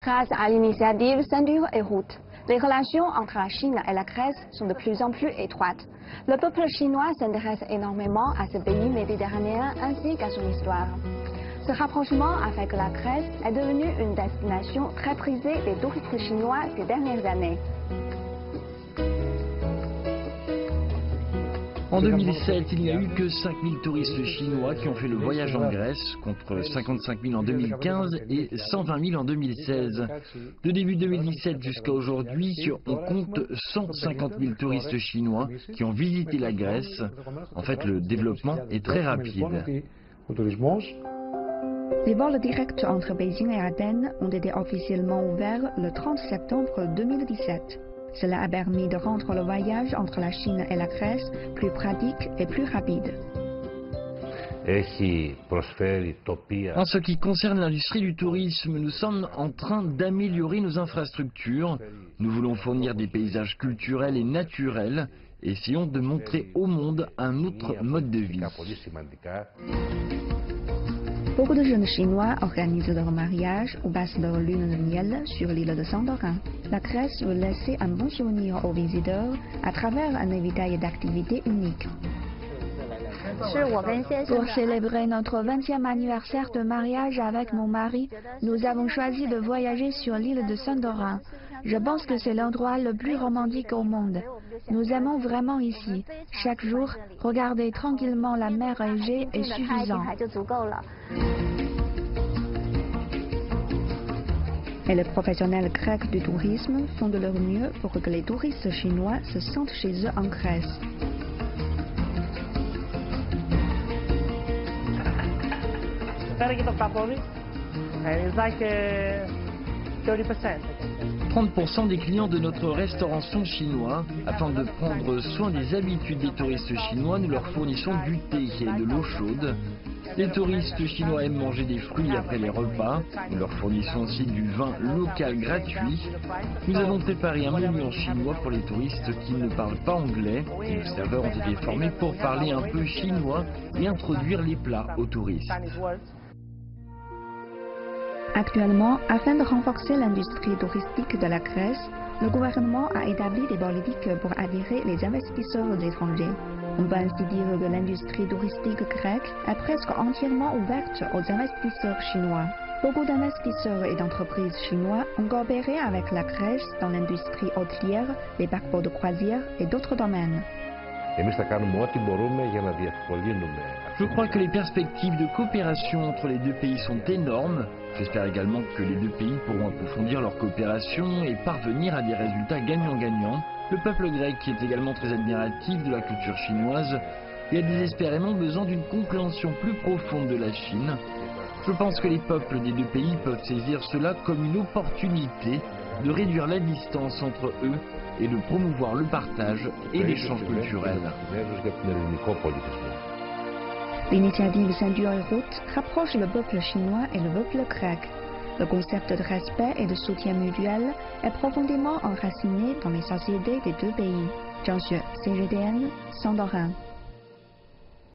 Grâce à l'initiative Ceinture et Route, les relations entre la Chine et la Grèce sont de plus en plus étroites. Le peuple chinois s'intéresse énormément à ce pays méditerranéen ainsi qu'à son histoire. Ce rapprochement a fait que la Grèce est devenue une destination très prisée des touristes chinois ces dernières années. En 2007, il n'y a eu que 5 000 touristes chinois qui ont fait le voyage en Grèce, contre 55 000 en 2015 et 120 000 en 2016. De début 2017 jusqu'à aujourd'hui, on compte 150 000 touristes chinois qui ont visité la Grèce. En fait, le développement est très rapide. Les vols directs entre Beijing et Athènes ont été officiellement ouverts le 30 septembre 2017. Cela a permis de rendre le voyage entre la Chine et la Grèce plus pratique et plus rapide. En ce qui concerne l'industrie du tourisme, nous sommes en train d'améliorer nos infrastructures. Nous voulons fournir des paysages culturels et naturels. Essayons de montrer au monde un autre mode de vie. Beaucoup de jeunes Chinois organisent leur mariage ou passent leur lune de miel sur l'île de Santorin. La Grèce veut laisser un bon souvenir aux visiteurs à travers un éventail d'activités uniques. Pour célébrer notre 20e anniversaire de mariage avec mon mari, nous avons choisi de voyager sur l'île de Santorin. Je pense que c'est l'endroit le plus romantique au monde. Nous aimons vraiment ici. Chaque jour, regarder tranquillement la mer Égée est suffisant. Et les professionnels grecs du tourisme font de leur mieux pour que les touristes chinois se sentent chez eux en Grèce. « 30% des clients de notre restaurant sont chinois. Afin de prendre soin des habitudes des touristes chinois, nous leur fournissons du thé et de l'eau chaude. Les touristes chinois aiment manger des fruits après les repas. Nous leur fournissons aussi du vin local gratuit. Nous avons préparé un menu en chinois pour les touristes qui ne parlent pas anglais. Et nos serveurs ont été formés pour parler un peu chinois et introduire les plats aux touristes. Actuellement, afin de renforcer l'industrie touristique de la Grèce, le gouvernement a établi des politiques pour attirer les investisseurs étrangers. On peut ainsi dire que l'industrie touristique grecque est presque entièrement ouverte aux investisseurs chinois. Beaucoup d'investisseurs et d'entreprises chinois ont coopéré avec la Grèce dans l'industrie hôtelière, les paquebots de croisière et d'autres domaines. Je crois que les perspectives de coopération entre les deux pays sont énormes. J'espère également que les deux pays pourront approfondir leur coopération et parvenir à des résultats gagnant-gagnant. Le peuple grec est également très admiratif de la culture chinoise et a désespérément besoin d'une compréhension plus profonde de la Chine. Je pense que les peuples des deux pays peuvent saisir cela comme une opportunité de réduire la distance entre eux et de promouvoir le partage et l'échange culturel. L'initiative Ceinture et Route rapproche le peuple chinois et le peuple grec. Le concept de respect et de soutien mutuel est profondément enraciné dans les sociétés des deux pays. Zhang Xue, CGTN, Santorin.